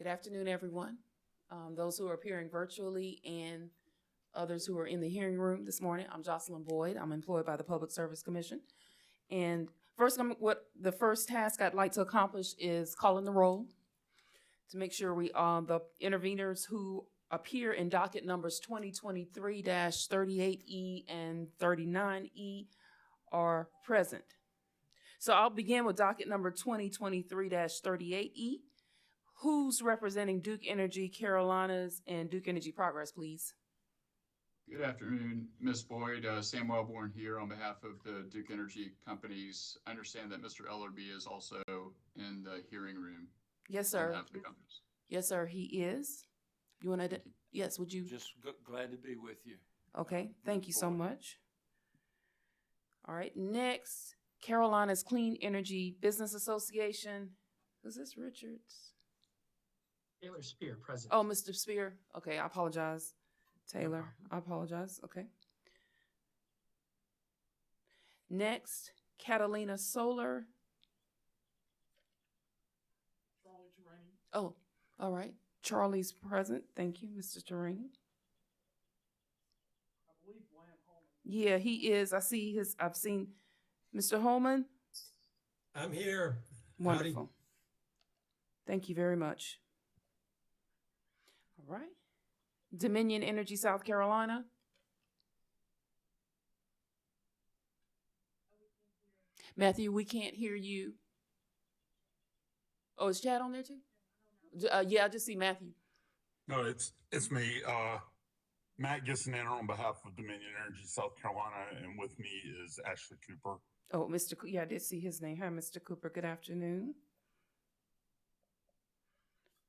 Good afternoon, everyone. Those who are appearing virtually and others who are in the hearing room this morning. I'm Jocelyn Boyd. I'm employed by the Public Service Commission. And the first task I'd like to accomplish is calling the roll to make sure the interveners who appear in docket numbers 2023-38E and 39E are present. So I'll begin with docket number 2023-38E. Who's representing Duke Energy Carolinas and Duke Energy Progress, please? Good afternoon, Ms. Boyd. Sam Wellborn here on behalf of the Duke Energy companies. I understand that Mr. Ellerby is also in the hearing room. Yes, sir. On behalf of the companies. Yes, sir, he is. You want to, yes, would you? Just glad to be with you. Okay, thank you so much. All right, next, Carolinas Clean Energy Business Association. Is this Richards? Taylor Spear, President. Oh, Mr. Spear. Okay, I apologize. Taylor, I apologize. Okay. Next, Catalina Solar. Oh, all right. Charlie's present. Thank you, Mr. Terrain. Yeah, he is. I've seen Mr. Holman. I'm here. Wonderful. Howdy. Thank you very much. All right. Dominion Energy, South Carolina. Matthew, we can't hear you. Oh, is Chad on there too? Yeah, I just see Matthew. No, it's me. Matt Gissonander on behalf of Dominion Energy, South Carolina, and with me is Ashley Cooper. Oh, yeah, I did see his name. Hi, Mr. Cooper. Good afternoon.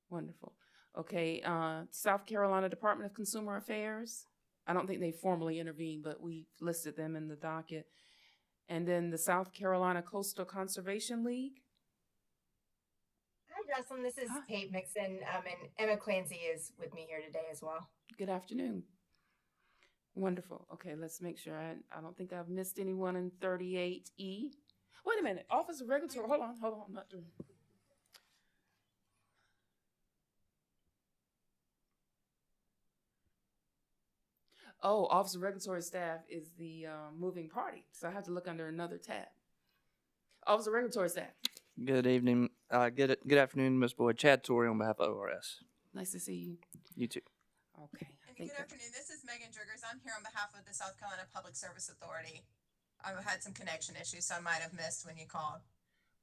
Wonderful. Okay, South Carolina Department of Consumer Affairs. I don't think they formally intervened, but we listed them in the docket. And then the South Carolina Coastal Conservation League. Hi, Jocelyn. This is Kate Mixon, and Emma Clancy is with me here today as well. Good afternoon. Wonderful. Okay, let's make sure. I don't think I've missed anyone in 38E. Wait a minute. Office of Regulatory. Hold on. I'm not doing. Oh, Office of Regulatory Staff is the moving party, so I have to look under another tab. Office of Regulatory Staff. Good evening. Good afternoon, Ms. Boyd. Chad Torrey on behalf of ORS. Nice to see you. You too. Okay. Good afternoon. This is Megan Driggers. I'm here on behalf of the South Carolina Public Service Authority. I've had some connection issues, so I might have missed when you called.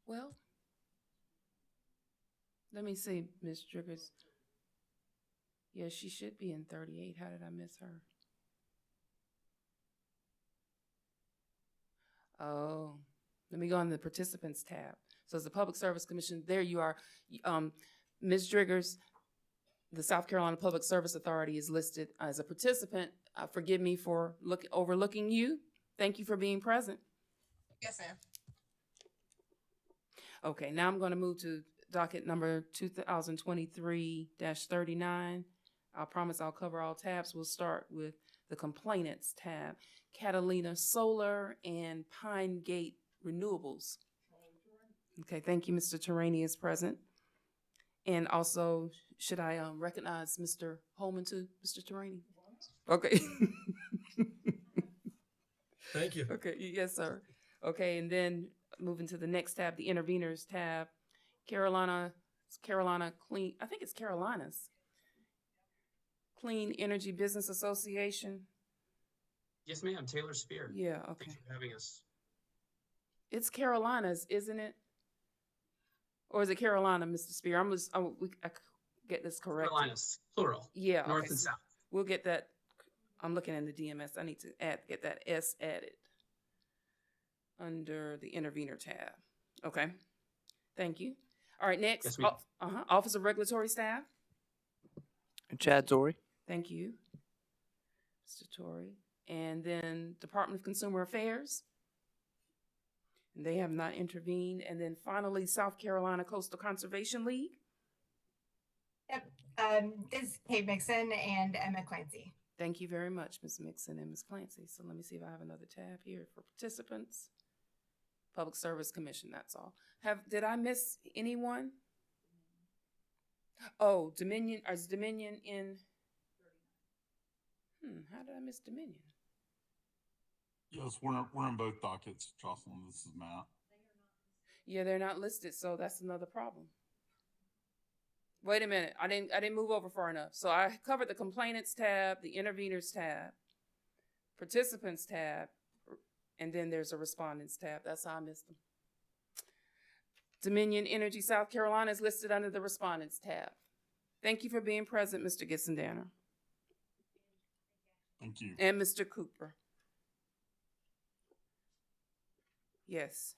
Well, let me see, Ms. Driggers. Yeah, she should be in 38. How did I miss her? Oh, let me go on the participants tab. So it's the Public Service Commission. There you are. Ms. Driggers, the South Carolina Public Service Authority is listed as a participant. Forgive me for overlooking you. Thank you for being present. Yes, ma'am. Okay, now I'm going to move to docket number 2023-39. I promise I'll cover all tabs. We'll start with the complainants tab. Catalina Solar and Pine Gate Renewables. Okay, thank you. Mr. Terraini is present. And also, should I recognize Mr. Holman too, Mr. Terraini? Okay. Thank you. Okay, yes, sir. Okay, and then moving to the next tab, the interveners tab. Carolina Clean, I think it's Carolinas. Clean Energy Business Association. Yes, ma'am. Taylor Spear. Yeah, okay. Thanks for having us. It's Carolinas, isn't it? Or is it Carolina, Mr. Spear? I get this correct. Carolinas, plural. Yeah. North okay. and south. We'll get that. I'm looking in the DMS. I need to get that S added under the intervener tab. Okay. Thank you. All right, next. Yes, Office of Regulatory Staff. Chad Torrey. Thank you, Mr. Torrey. And then Department of Consumer Affairs. And they have not intervened. And then finally, South Carolina Coastal Conservation League. Yep. This is Kate Mixon and Emma Clancy. Thank you very much, Ms. Mixon and Ms. Clancy. So let me see if I have another tab here for participants. Public Service Commission, that's all. Did I miss anyone? Oh, Dominion, is Dominion in? How did I miss Dominion? Yes, we're in both dockets, Jocelyn. This is Matt. Yeah, they're not listed, so that's another problem. Wait a minute, I didn't move over far enough. So I covered the complainants tab, the interveners tab, participants tab, and then there's a respondents tab. That's how I missed them. Dominion Energy South Carolina is listed under the respondents tab. Thank you for being present, Mr. Gissendanner. Thank you. And Mr. Cooper. Yes.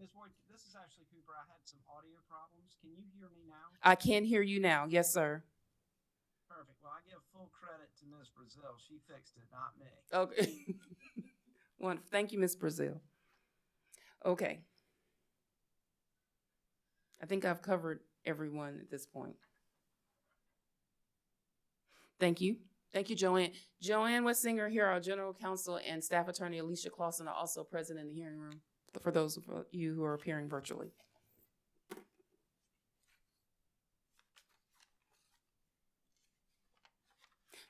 Ms. Boyd, this is Ashley Cooper. I had some audio problems. Can you hear me now? I can hear you now. Yes, sir. Perfect. Well, I give full credit to Ms. Brazil. She fixed it, not me. Okay. Wonderful. Thank you, Ms. Brazil. Okay. I think I've covered everyone at this point. Thank you. Thank you, Joanne. Joanne Wessinger here, our General Counsel, and Staff Attorney Alicia Clausen are also present in the hearing room for those of you who are appearing virtually.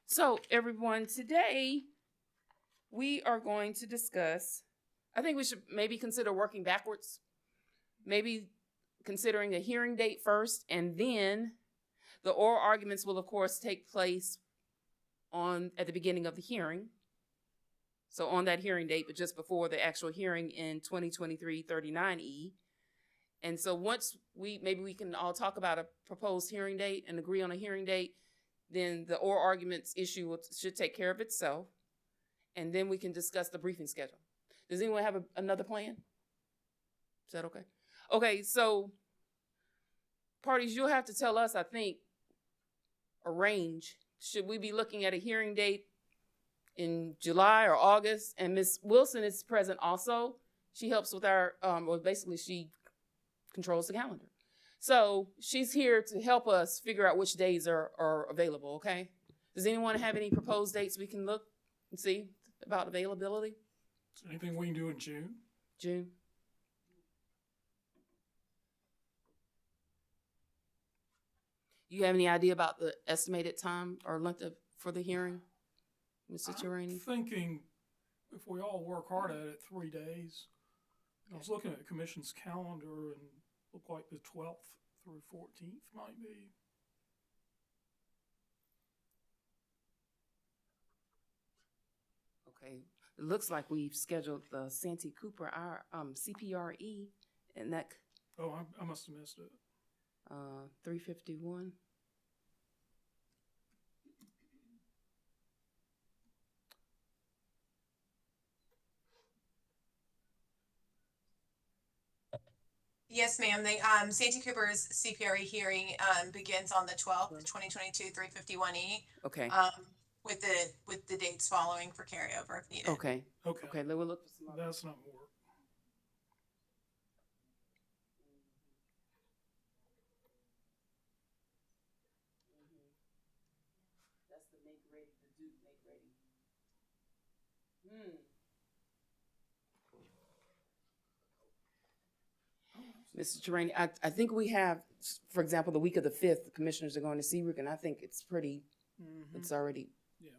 So, everyone, today we are going to discuss, I think we should maybe consider working backwards, maybe considering a hearing date first, and then the oral arguments will, of course, take place at the beginning of the hearing. So on that hearing date, but just before the actual hearing in 2023-39E. And so once maybe we can all talk about a proposed hearing date and agree on a hearing date, then the oral arguments issue should take care of itself. And then we can discuss the briefing schedule. Does anyone have another plan? Is that okay? Okay, so parties, you'll have to tell us, I think, a range. Should we be looking at a hearing date in July or August? And Ms. Wilson is present also. She helps with our, basically she controls the calendar. So she's here to help us figure out which days are available, okay? Does anyone have any proposed dates we can look and see about availability? Is there anything we can do in June? June? You have any idea about the estimated time or length for the hearing, Mr. Turini? I'm thinking if we all work hard at it, 3 days. I was looking at the commission's calendar and looked like the 12th through 14th might be. Okay, it looks like we've scheduled the Santee Cooper, our CPRE, and that. Oh, I must have missed it. 351. Yes, ma'am. The Santee Cooper's CPRE hearing begins on the 12th, 2022, 351E. Okay. With the dates following for carryover if needed. Okay. Okay. Okay. Let me look for some. That's not work. That's the make ready, the do make ready. Mr. Turini, I think we have, for example, the week of the 5th, the commissioners are going to Seabrook, and I think it's pretty, it's already, Yeah.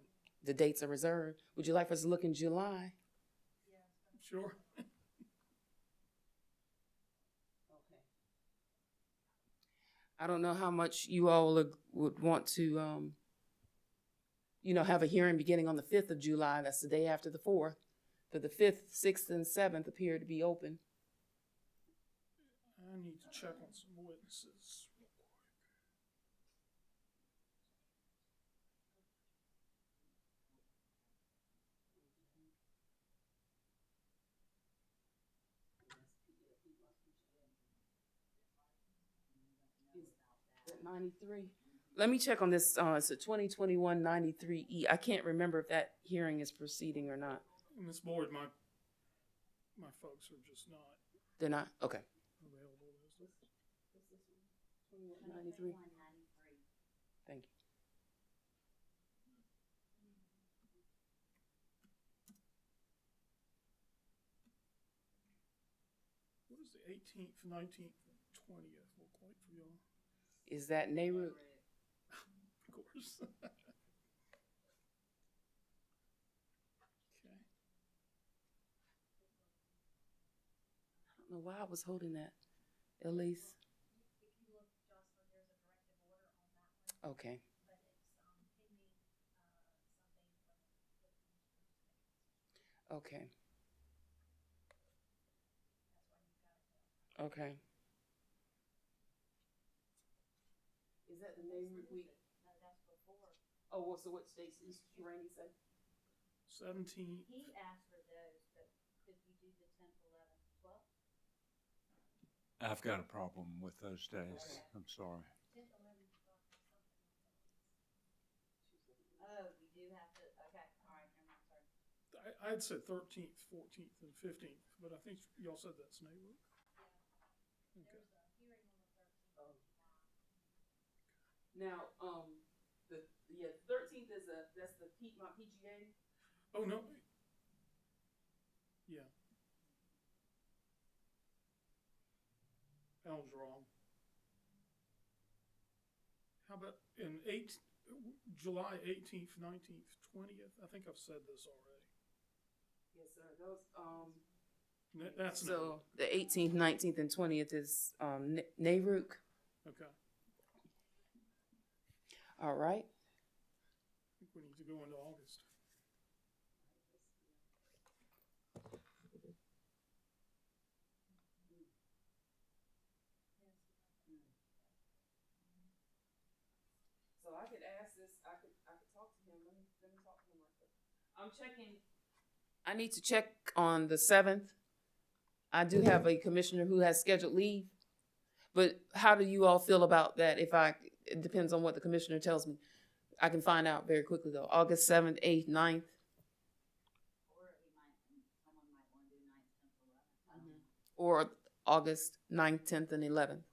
the dates are reserved. Would you like for us to look in July? Sure. Okay. I don't know how much you all would want to, have a hearing beginning on the 5th of July. That's the day after the 4th. But the 5th, 6th, and 7th appear to be open. I need to check on some witnesses real quick. Is that 93? Let me check on this. It's a 2021 93E. I can't remember if that hearing is proceeding or not. Ms. Boyd, my folks are just not They're not? Okay. available. Is it? 93. Thank you. What does the 18th, 19th, and 20th look like for y'all? Is that Nehru? Of course. Okay. I don't know why I was holding that. Elise. Okay. Okay. Okay. Is that the Nehru week? Oh, well, so what dates is Randy say? 17. He asked for those, but could we do the 10th, 11th, 12th? I've got a problem with those days. I'm sorry. 10th, 11th, 12th, something. Oh, we do have to, okay, all right, never mind, sorry. I'd said 13th, 14th, and 15th, but I think y'all said that's Nehru. Yeah. Okay. There's a hearing on the 13th of July. Now, the 13th is that's the my PGA. Oh, no. Yeah. Alan's wrong. How about in July 18th, 19th, 20th? I think I've said this already. Yes, sir. Those That's so the 18th, 19th, and 20th is Nehru. Okay. All right. I think we need to go into August. So I could ask this. I could talk to him. Let me talk to him right quick. I'm checking. I need to check on the 7th. I do have a commissioner who has scheduled leave, but how do you all feel about that? It depends on what the commissioner tells me. I can find out very quickly though. August 7th, 8th, 9th. Or someone might want to do 9th, 10th, 11th. Or August 9th, 10th, and 11th.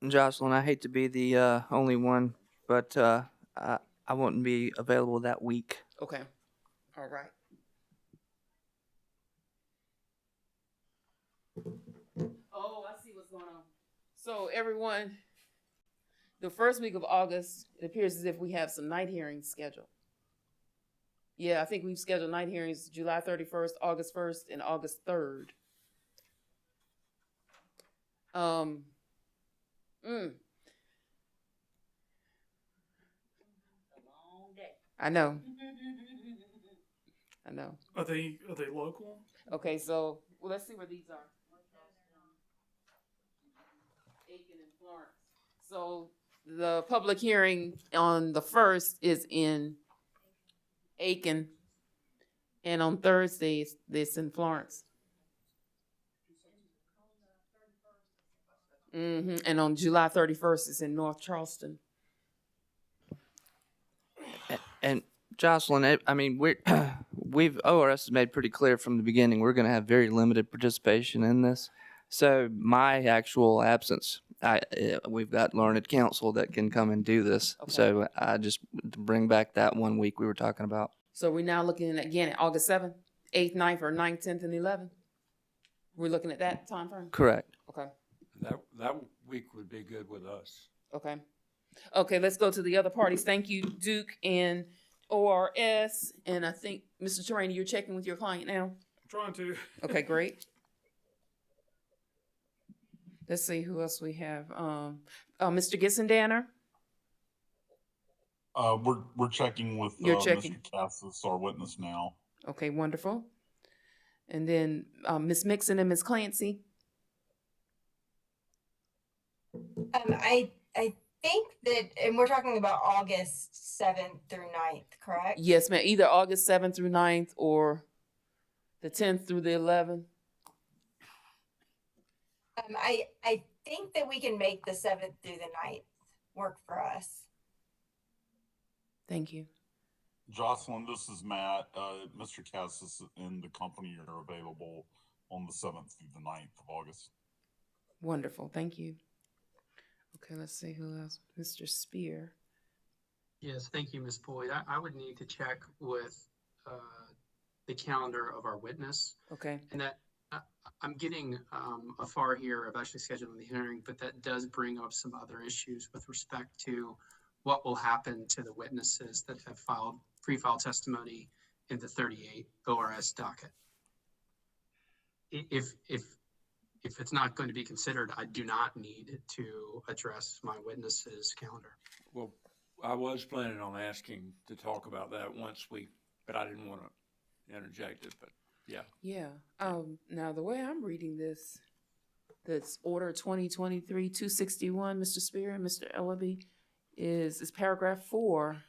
Jocelyn, I hate to be the only one, but I wouldn't be available that week. Okay. All right. Oh, I see what's going on. So everyone, the first week of August, it appears as if we have some night hearings scheduled. Yeah, I think we've scheduled night hearings July 31st, August 1st, and August 3rd. I know. I know. Are they local? Okay, so let's see where these are. Aiken and Florence. So the public hearing on the 1st is in Aiken, and on Thursday it's in Florence. And on July 31st it's in North Charleston. And Jocelyn, I mean, ORS has made pretty clear from the beginning we're going to have very limited participation in this. So my actual absence, we've got learned counsel that can come and do this. Okay. So I just bring back that 1 week we were talking about. So we're now looking again at August 7th, 8th, 9th, or 9th, 10th, and 11th. We're looking at that time frame? Correct. Okay. That week would be good with us. Okay. Okay, let's go to the other parties. Thank you, Duke and ORS. And I think, Mr. Terrain, you're checking with your client now? I'm trying to. Okay, great. Let's see who else we have. Mr. Gissendanner? We're checking with You're checking. Mr. Cassis, our witness now. Okay, wonderful. And then Ms. Mixon and Ms. Clancy? I think that, and we're talking about August 7th through 9th, correct? Yes, ma'am. Either August 7th through 9th or the 10th through the 11th. I think that we can make the 7th through the 9th work for us. Thank you. Jocelyn, this is Matt. Mr. Cassis and the company are available on the 7th through the 9th of August. Wonderful. Thank you. Okay, let's see who else. Mr. Spear. Yes, thank you, Ms. Boyd. I would need to check with the calendar of our witness. Okay. And that I'm getting afar here of actually scheduling the hearing, but that does bring up some other issues with respect to what will happen to the witnesses that have filed pre-filed testimony in the 38 ORS docket. If it's not going to be considered, I do not need to address my witnesses' calendar. Well, I was planning on asking to talk about that but I didn't want to interject it, but yeah. Yeah. Now the way I'm reading this, that's order 2023-261, Mr. Spear and Mr. Ellaby, is paragraph 4.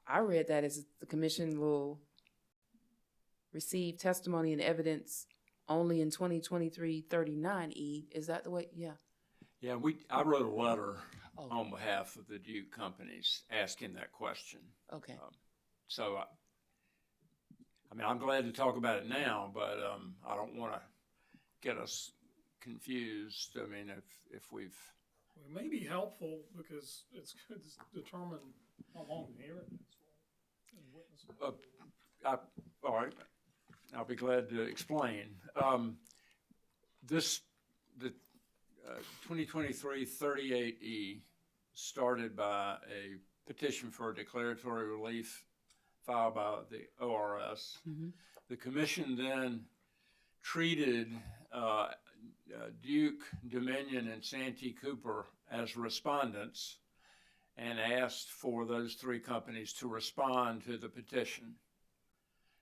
I read that as the commission will receive testimony and evidence only in 2023-39E. Is that the way? Yeah. Yeah, I wrote a letter on behalf of the Duke companies asking that question. Okay. So, I mean, I'm glad to talk about it now, but I don't want to get us confused. I mean, if we've... It may be helpful because it's good to determine how long the hearing is for. All right. I'll be glad to explain. The 2023-38E started by a petition for declaratory relief filed by the ORS. Mm-hmm. The commission then treated Duke, Dominion, and Santee Cooper as respondents and asked for those three companies to respond to the petition.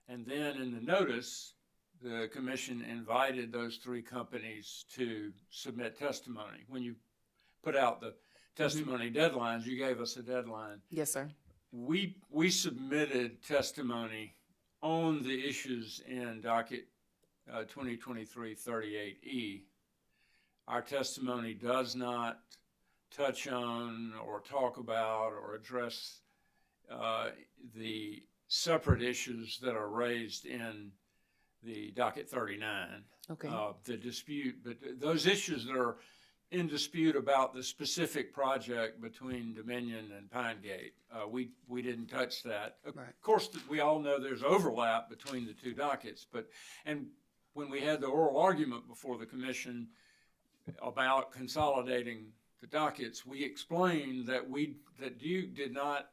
And then in the notice, the commission invited those three companies to submit testimony. When you put out the testimony deadlines, you gave us a deadline. Yes, sir. We submitted testimony on the issues in docket 2023-38E. Our testimony does not touch on or talk about or address the separate issues that are raised in the docket 39. Okay. The dispute, but those issues that are in dispute about the specific project between Dominion and Pinegate, we didn't touch that. Right. Of course, we all know there's overlap between the two dockets, and when we had the oral argument before the commission about consolidating the dockets, we explained that Duke did not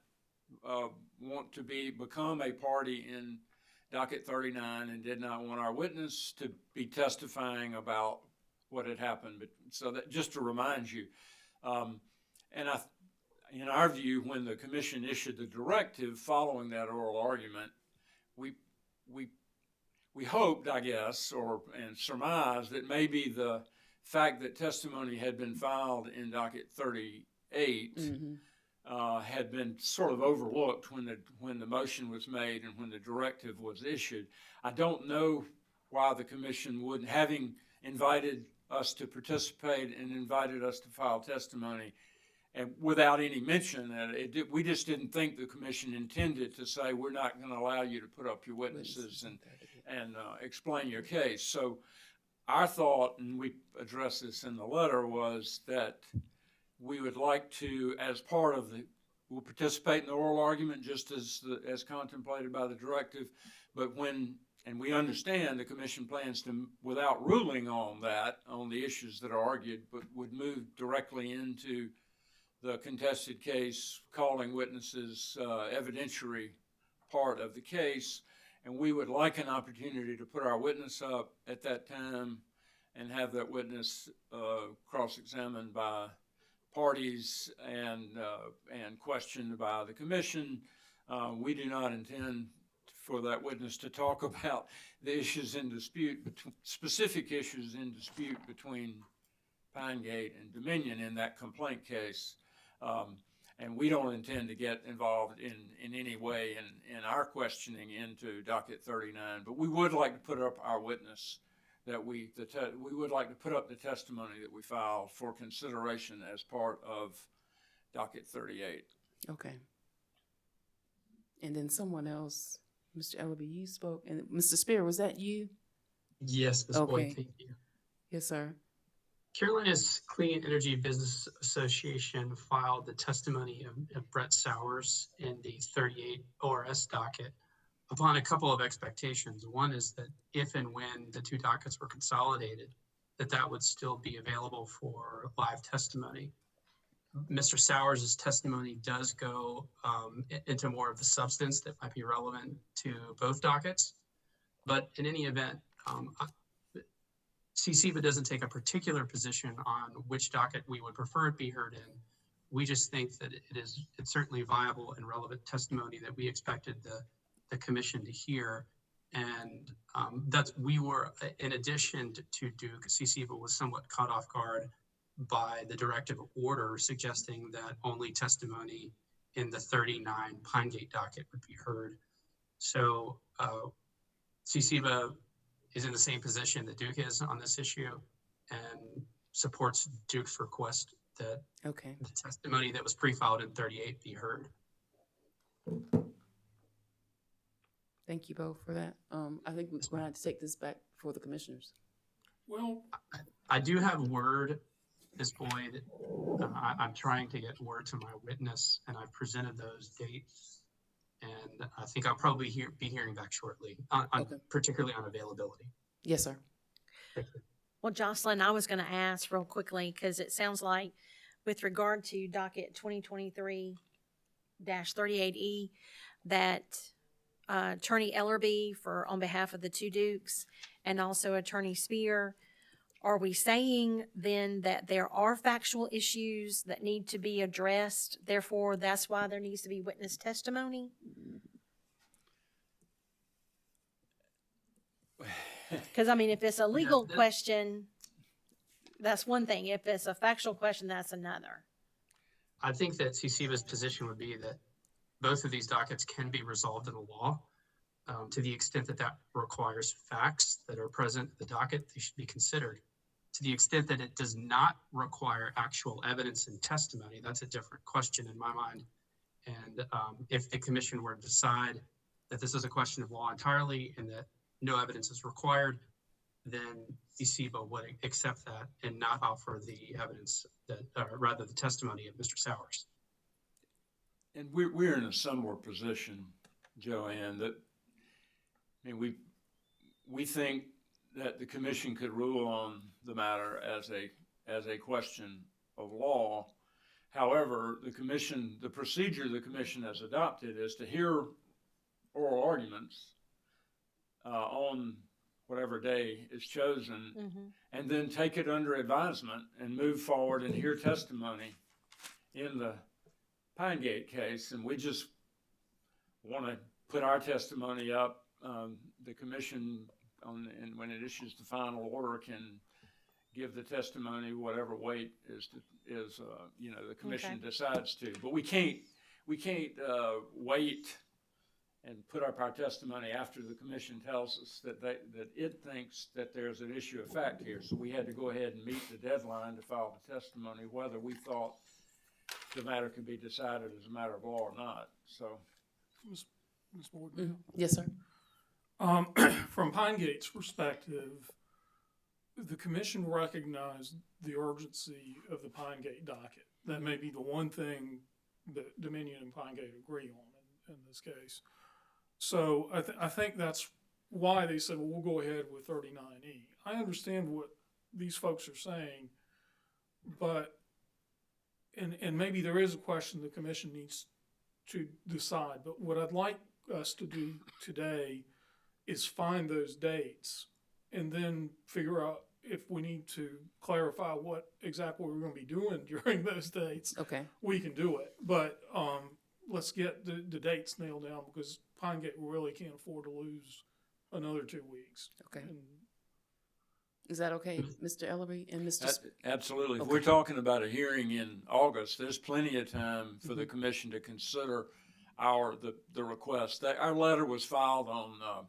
want to become a party in docket 39 and did not want our witness to be testifying about what had happened. But so that just to remind you, in our view, when the commission issued the directive following that oral argument, we hoped, I guess, and surmised that maybe the fact that testimony had been filed in docket 38 had been sort of overlooked when the motion was made and when the directive was issued. I don't know why the commission wouldn't, having invited us to participate and invited us to file testimony, and without any mention that we just didn't think the commission intended to say we're not going to allow you to put up your witnesses and explain your case. So our thought, and we addressed this in the letter, was that we would like to, as part of we'll participate in the oral argument just as contemplated by the directive, but and we understand the commission plans to, without ruling on the issues that are argued, but would move directly into the contested case, calling witnesses, evidentiary part of the case. And we would like an opportunity to put our witness up at that time and have that witness cross-examined by parties and questioned by the commission. We do not intend for that witness to talk about the issues in dispute, specific issues in dispute between Pinegate and Dominion in that complaint case. And we don't intend to get involved in any way in our questioning into docket 39, but we would like to put up our witness that we would like to put up the testimony that we filed for consideration as part of docket 38. Okay. And then someone else, Mr. Ellaby, you spoke, and Mr. Spear, was that you? Yes, Ms. Boyd, thank you. Yes, sir. Carolina's Clean Energy Business Association filed the testimony of Brett Sowers in the 38 ORS docket upon a couple of expectations. One is that if and when the two dockets were consolidated, that would still be available for live testimony. Mr. Sowers' testimony does go into more of the substance that might be relevant to both dockets. But in any event, CCBA doesn't take a particular position on which docket we would prefer it be heard in. We just think that it's certainly viable and relevant testimony that we expected the commission to hear. And we were, in addition to Duke, CCBA was somewhat caught off guard by the directive order suggesting that only testimony in the 39 Pinegate docket would be heard. So CCBA is in the same position that Duke is on this issue and supports Duke's request that the testimony that was pre-filed in 38 be heard. Thank you both for that. I think we're going to have to take this back for the commissioners. Well, I do have word, Ms. Boyd. I'm trying to get word to my witness, and I've presented those dates. And I think I'll probably be hearing back shortly, particularly on availability. Yes, sir. Well, Jocelyn, I was going to ask real quickly, because it sounds like with regard to docket 2023-38E, that Attorney Ellerby, on behalf of the two Dukes, and also Attorney Spear, are we saying then that there are factual issues that need to be addressed, therefore that's why there needs to be witness testimony? Because, I mean, if it's a legal question, that's one thing. If it's a factual question, that's another. I think that CCBA's position would be that both of these dockets can be resolved in the law. To the extent that requires facts that are present in the docket, they should be considered. To the extent that it does not require actual evidence and testimony, that's a different question in my mind. And if the commission were to decide that this is a question of law entirely and that no evidence is required, then CCBA would accept that and not offer the evidence rather the testimony of Mr. Sowers. And we're in a similar position, Joanne, that, I mean, we think that the commission could rule on the matter as a question of law. However, the procedure the commission has adopted is to hear oral arguments on whatever day is chosen, and then take it under advisement and move forward and hear testimony in the Pinegate case. And we just want to put our testimony up. The commission, and when it issues the final order, can give the testimony whatever weight the commission decides to. But we can't wait and put up our testimony after the commission tells us that it thinks that there's an issue of fact here. So we had to go ahead and meet the deadline to file the testimony, whether we thought the matter could be decided as a matter of law or not. So, Ms. Boyd, yes, sir. From Pinegate's perspective, the commission recognized the urgency of the Pinegate docket. That may be the one thing that Dominion and Pinegate agree on in this case. So I think that's why they said, well, we'll go ahead with 39E. I understand what these folks are saying, but, and maybe there is a question the commission needs to decide, but what I'd like us to do today is find those dates and then figure out if we need to clarify what exactly we're going to be doing during those dates. Okay. We can do it. But let's get the dates nailed down, because Pinegate really can't afford to lose another 2 weeks. Okay. Is that okay, Mr. Ellerby and Mr. Absolutely. If we're talking about a hearing in August, there's plenty of time for the commission to consider the request. Our letter was filed on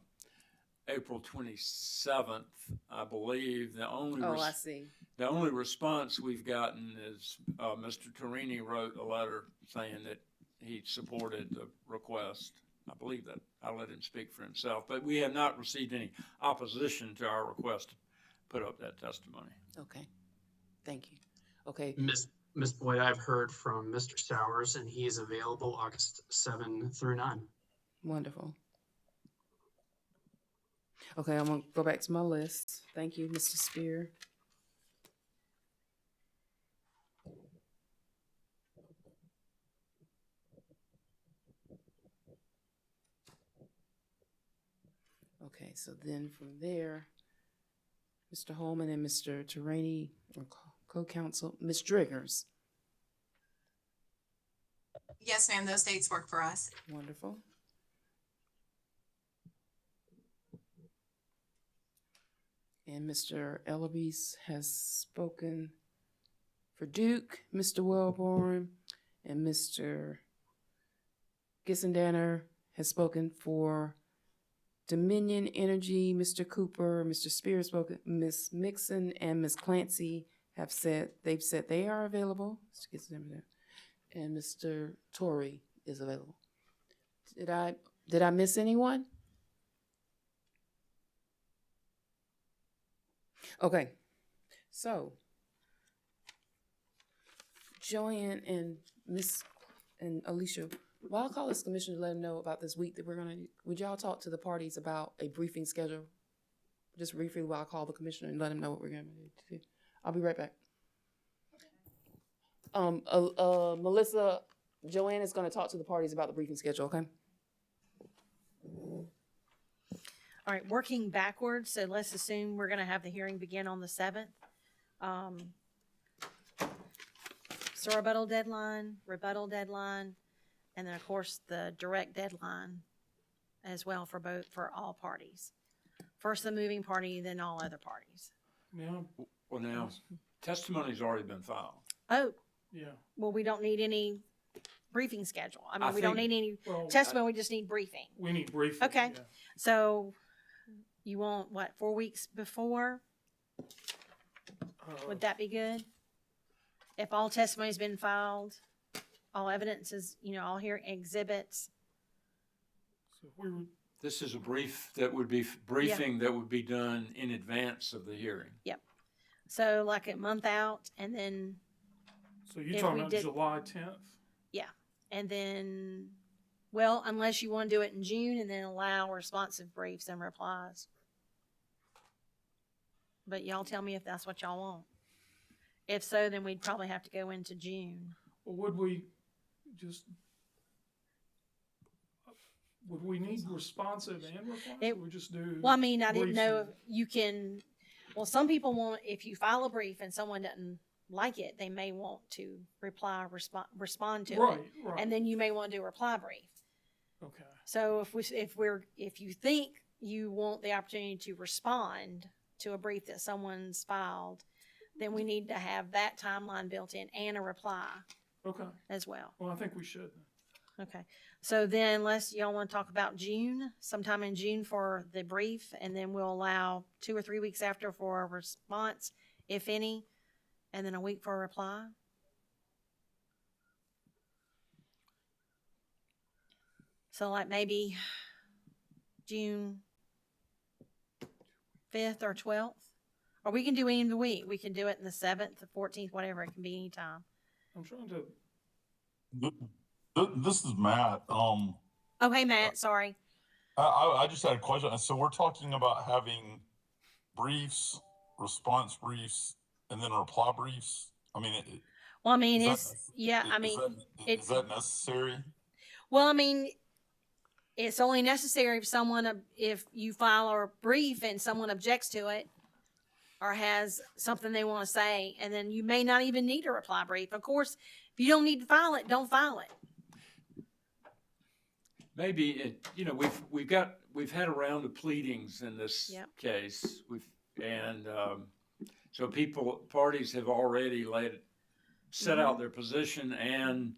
April 27th, I believe. The only response we've gotten is Mr. Torini wrote a letter saying that he supported the request. I believe that. I'll let him speak for himself. But we have not received any opposition to our request to put up that testimony. Okay. Thank you. Okay. Miss Boyd, I've heard from Mr. Sowers, and he is available August 7 through 9. Wonderful. Okay, I'm gonna go back to my list. Thank you, Mr. Spear. Okay, so then from there, Mr. Holman and Mr. Terani, or co-counsel, Ms. Driggers. Yes, ma'am, those dates work for us. Wonderful. And Mr. Ellerby has spoken for Duke, Mr. Wellborn, and Mr. Gissendanner has spoken for Dominion Energy. Mr. Cooper, Mr. Spears spoken, Ms. Mixon and Ms. Clancy have said they are available. And Mr. Torrey is available. Did I miss anyone? Okay, so Joanne and Miss and Alicia, well, I'll call this commission to let them know about this week that we're gonna do. Would y'all talk to the parties about a briefing schedule? Just briefly while I call the commissioner and let them know what we're gonna do. I'll be right back. Melissa, Joanne is gonna talk to the parties about the briefing schedule, okay? All right, working backwards, so let's assume we're gonna have the hearing begin on the 7th. So rebuttal deadline, and then of course the direct deadline as well for all parties. First the moving party, then all other parties. Yeah. Well, now, testimony's already been filed. Oh, Yeah. well, we don't need any briefing schedule. I mean, I we don't think- need any Well, testimony, we just need briefing. We need briefing. Okay. Yeah. So you want, what, 4 weeks before? Would that be good? If all testimony's been filed, all evidence is, all here exhibits. So if we were, This is a briefing that would be done in advance of the hearing. So like a month out, and then, so you're If talking we about did- July 10th? and then, well, unless you want to do it in June and then allow responsive briefs and replies. But y'all tell me if that's what y'all want. If so, then we'd probably have to go into June. Or would we need responsive and replies? It- Or we just do? Well, I mean, I didn't know if briefing? you can, well, some people want, if you file a brief and someone doesn't like it, they may want to respond to Right, it. right. And then you may want to do a reply brief. Okay. So if you think you want the opportunity to respond to a brief that someone's filed, then we need to have that timeline built in and a reply Okay. as well. Well, I think we should. Okay. So then unless y'all want to talk about June, sometime in June for the brief, and then we'll allow 2 or 3 weeks after for a response, if any, and then a week for a reply. So like maybe June 5th or 12th, or we can do any of the week. We can do it in the 7th, the 14th, whatever. It can be any time. I'm trying to, This is Matt. Oh, hey, Matt, sorry. I just had a question. So we're talking about having briefs, response briefs, and then reply briefs. I mean, Well, I mean, is it's that necessary? well, I mean, it's only necessary if you file a brief and someone objects to it or has something they want to say, and then you may not even need a reply brief. Of course, if you don't need to file it, don't file it. Maybe we've had a round of pleadings in this Yep. case. So parties have already set out their position, and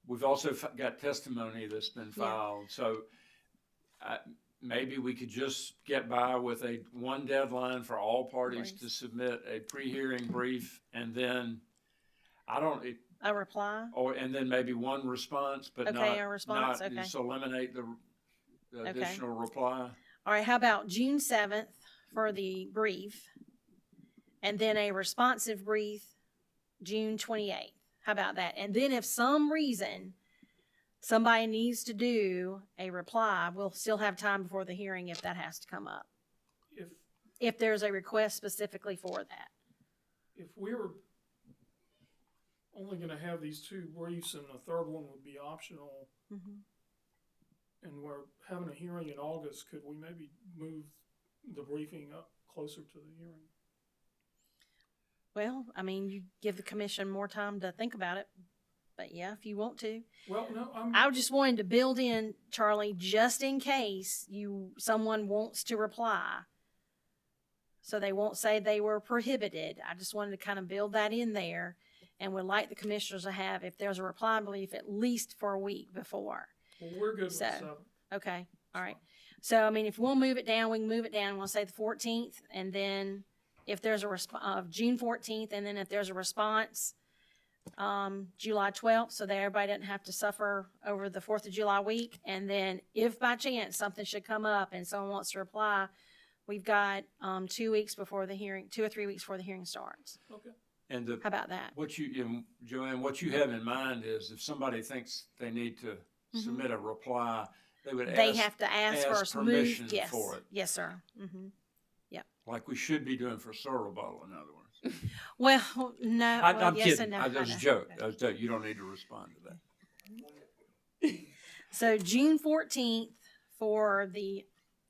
we've also got testimony that's been filed. So maybe we could just get by with one deadline for all parties to submit a pre-hearing brief, and then A reply? and then maybe one response, but Okay, a response, okay. just eliminate the Okay. additional reply. All right, how about June 7th for the brief? And then a responsive brief, June 28th. How about that? And then if some reason somebody needs to do a reply, we'll still have time before the hearing if that has to come up. If there's a request specifically for that. If we were only gonna have these 2 briefs and the third one would be optional, and we're having a hearing in August, could we maybe move the briefing up closer to the hearing? Well, I mean, you give the commission more time to think about it, but yeah, if you want to. Well, no, I just wanted to build in, Charlie, just in case someone wants to reply, so they won't say they were prohibited. I just wanted to kind of build that in there, and would like the commissioners to have, if there's a reply brief, at least for a week before. Well, we're good with 7. Okay, all right. So, I mean, if we'll move it down, we can move it down. We'll say the 14th, and then if there's a June 14th, and then if there's a response, July 12th, so that everybody doesn't have to suffer over the 4th of July week. And then if by chance something should come up and someone wants to reply, we've got 2 weeks before the hearing, 2 or 3 weeks before the hearing starts. Okay. And how about that? Joanne, what you have in mind is if somebody thinks they need to submit a reply, they have to ask first, permission for it. Yes, sir. Yep. Like we should be doing for Sorrel Bowl, in other words. Well, no. I'm yes kidding. And no. That was a joke. You don't need to respond to that. So June 14th for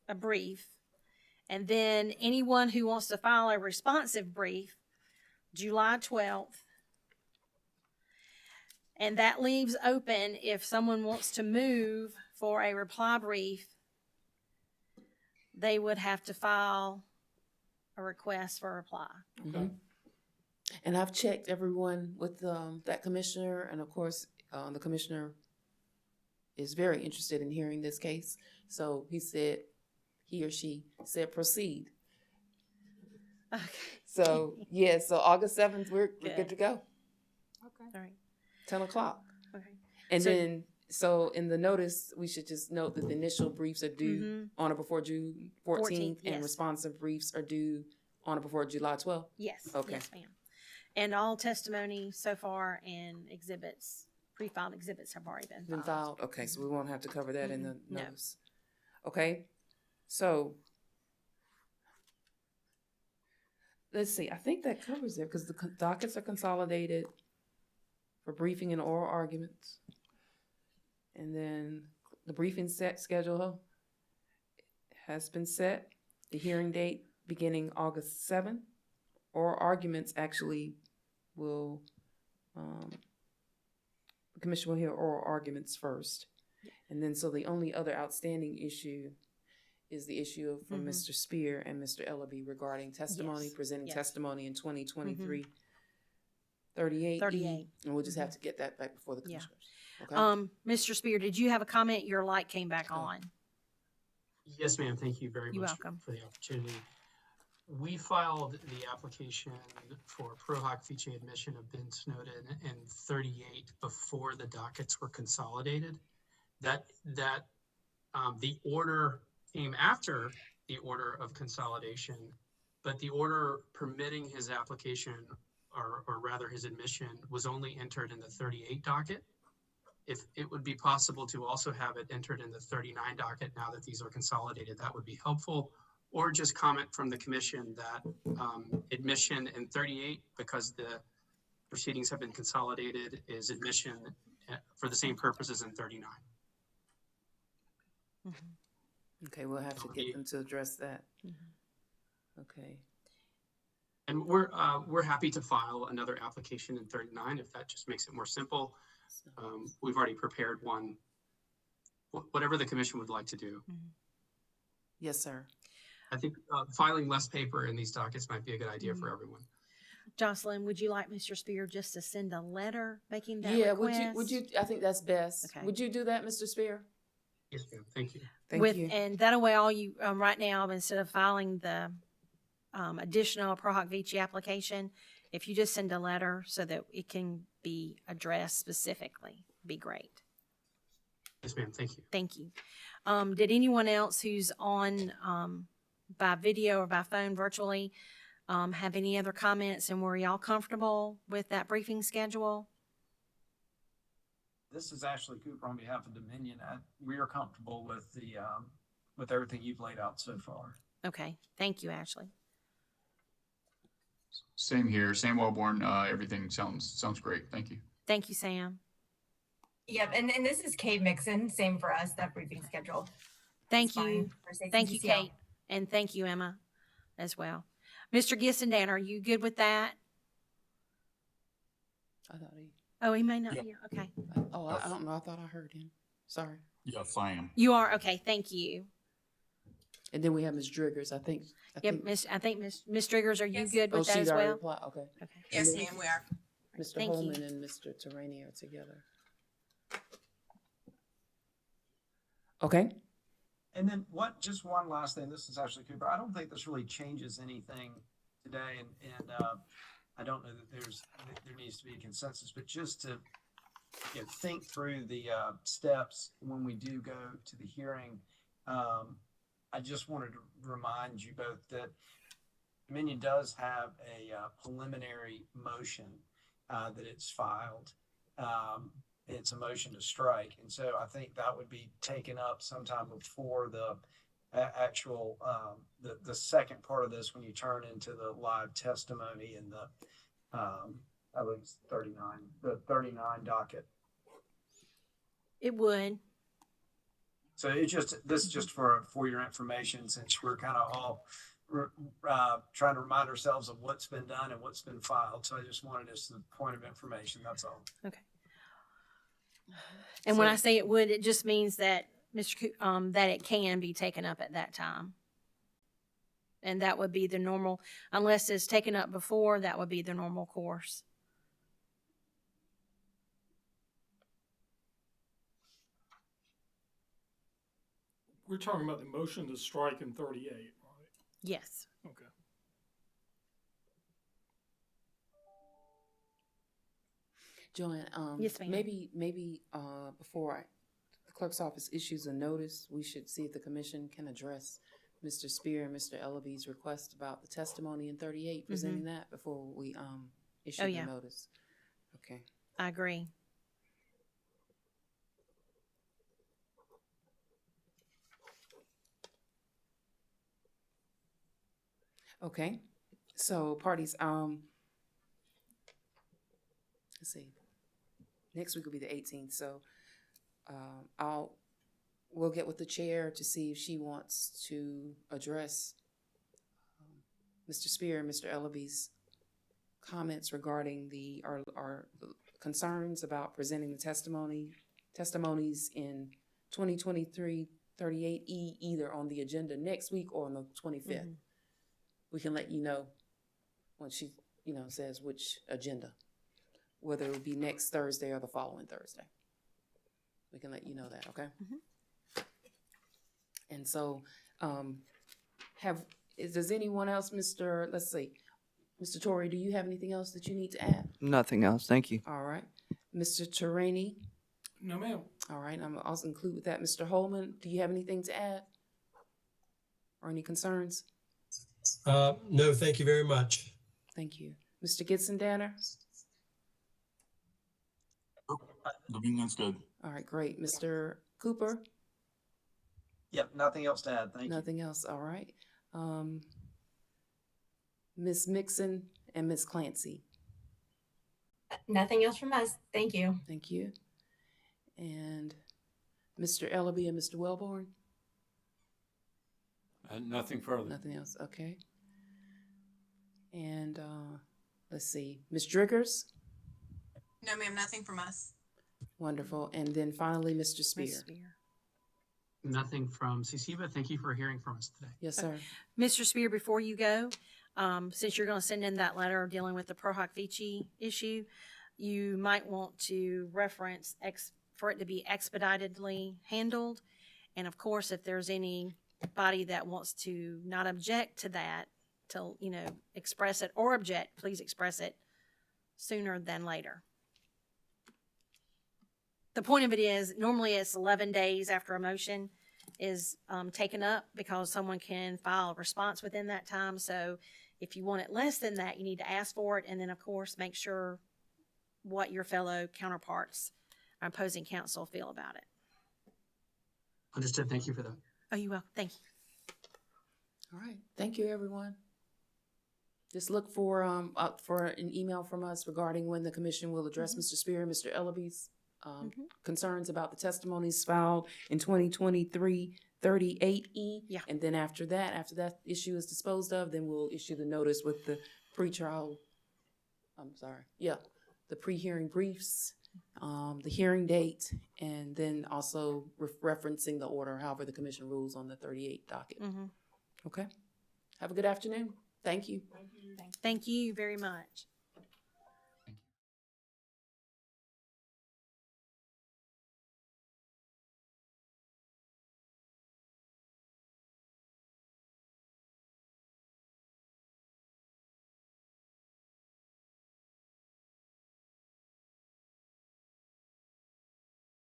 a brief, and then anyone who wants to file a responsive brief, July 12th. And that leaves open if someone wants to move for a reply brief, they would have to file a request for a reply. Okay. And I've checked everyone with that commissioner, and of course, the commissioner is very interested in hearing this case. So he or she said proceed. Okay. So so August 7th, we're good to go. Okay. All right. 10 o'clock. Okay. And then, so in the notice, we should just note that the initial briefs are due on or before June 14th, and yes. responsive briefs are due on or before July 12th. Yes. Okay. Yes, ma'am. And all testimony so far and exhibits, pre-filed exhibits have already been filed. Okay, so we won't have to cover that in the No. notice. Okay, so let's see. I think that covers it because the dockets are consolidated for briefing and oral arguments. And then the briefing schedule has been set. The hearing date beginning August 7th. Oral arguments actually will, the commission will hear oral arguments first. And then, so the only other outstanding issue is the issue from Mr. Spear and Mr. Ellaby regarding testimony, presenting testimony in 2023. 38. And we'll just have to get that back before the commissioners. Okay. Mr. Spear, did you have a comment? Your light came back on. Yes, ma'am. Thank you very You're much welcome. for the opportunity. We filed the application for pro hoc fiche admission of Ben Snowden in 38 before the dockets were consolidated. The order came after the order of consolidation, but the order permitting his application, or rather his admission, was only entered in the 38 docket. If it would be possible to also have it entered in the 39 docket now that these are consolidated, that would be helpful. Or just comment from the commission that admission in 38, because the proceedings have been consolidated, is admission for the same purposes in 39. Okay, we'll have to get them to address that. Okay. And we're happy to file another application in 39 if that just makes it more simple. We've already prepared one. Whatever the commission would like to do. Yes, sir. I think filing less paper in these dockets might be a good idea for everyone. Jocelyn, would you like Mr. Spear just to send a letter making that Would request? you, I think that's best. Okay. Would you do that, Mr. Spear? Yes, ma'am. Thank you. Thank you. And that way, all you, right now, instead of filing the additional pro hoc vici application, if you just send a letter so that it can be addressed specifically, be great. Yes, ma'am. Thank you. Thank you. Did anyone else who's on by video or by phone virtually have any other comments, and were y'all comfortable with that briefing schedule? This is Ashley Cooper on behalf of Dominion. We are comfortable with the, with everything you've laid out so far. Okay, thank you, Ashley. Same here. Sam Wellborn. Everything sounds great. Thank you. Thank you, Sam. Yep, and this is Kate Mixon, same for us, that briefing schedule. Thank It's fine you. for safety Thank you, DCL. Kate. And thank you, Emma, as well. Mr. Gissendan, are you good with that? I thought he. Oh, he may not Yeah. be. Okay. Oh, I don't know. I thought I heard him. Sorry. Yes, I am. You are? Okay, thank you. And then we have Ms. Driggers. I think. Yep, Miss Driggers, are you Yes. good with that she's as already well? replied. Okay. Okay. Yes, ma'am, we are. Mr. Thank you. Holman and Mr. Terrani are together. Okay. And then just one last thing, this is Ashley Cooper. I don't think this really changes anything today, and I don't know that there needs to be a consensus, but just to think through the steps when we do go to the hearing. I just wanted to remind you both that Dominion does have a preliminary motion that it's filed. It's a motion to strike, and so I think that would be taken up sometime before the actual the second part of this, when you turn into the live testimony and the I believe it's 39 docket. It would. So this is just for your information, since we're kind of all trying to remind ourselves of what's been done and what's been filed. So I just wanted this as a point of information. That's all. Okay. And when I say it would, it just means that that it can be taken up at that time. And that would be the normal, unless it's taken up before, that would be the normal course. We're talking about the motion to strike in 38, right? Yes. Okay. Joanne, Yes, ma'am. maybe before the clerk's office issues a notice, we should see if the commission can address Mr. Spear and Mr. Ellaby's request about the testimony in 38, presenting that before we issue the notice. Okay. I agree. Okay. So parties, let's see. Next week will be the 18th. So we'll get with the chair to see if she wants to address Mr. Spear and Mr. Ellaby's comments regarding our concerns about presenting the testimonies in 2023 38E, either on the agenda next week or on the 25th. We can let you know when she, says which agenda, whether it will be next Thursday or the following Thursday. We can let you know that, okay? And so, does anyone else, Mr. Torrey, do you have anything else that you need to add? Nothing else. Thank you. All right. Mr. Terrani? No, ma'am. All right. I'm also include with that. Mr. Holman, do you have anything to add? Or any concerns? No, thank you very much. Thank you. Mr. Gitson-Danner? Dominion's good. All right, great. Mr. Cooper? Yep, nothing else to add. Thank you. Nothing else. All right. Ms. Mixon and Ms. Clancy? Nothing else from us. Thank you. Thank you. And Mr. Ellaby and Mr. Wellborn? Nothing further. Nothing else. Okay. And let's see. Ms. Driggers? No, ma'am, nothing from us. Wonderful. And then finally, Mr. Spear. Nothing from CCBA. Thank you for hearing from us today. Yes, sir. Mr. Spear, before you go, since you're going to send in that letter dealing with the Pro Hoc Vici issue, you might want to reference for it to be expeditedly handled. And of course, if there's anybody that wants to not object to that, to, express it or object, please express it sooner than later. The point of it is, normally it's 11 days after a motion is taken up, because someone can file a response within that time. So If you want it less than that, you need to ask for it, and then, of course, make sure what your fellow counterparts, opposing counsel, feel about it. Understood. Thank you for that. Oh, you will. Thank you. All right. Thank you, everyone. Just look for an email from us regarding when the commission will address Mr. Spear and Mr. Ellaby's concerns about the testimonies filed in 2023 38E. Yeah. And then after that issue is disposed of, then we'll issue the notice with the the pre-hearing briefs, the hearing date, and then also referencing the order, however the commission rules on the 38 docket. Okay. Have a good afternoon. Thank you. Thank you very much.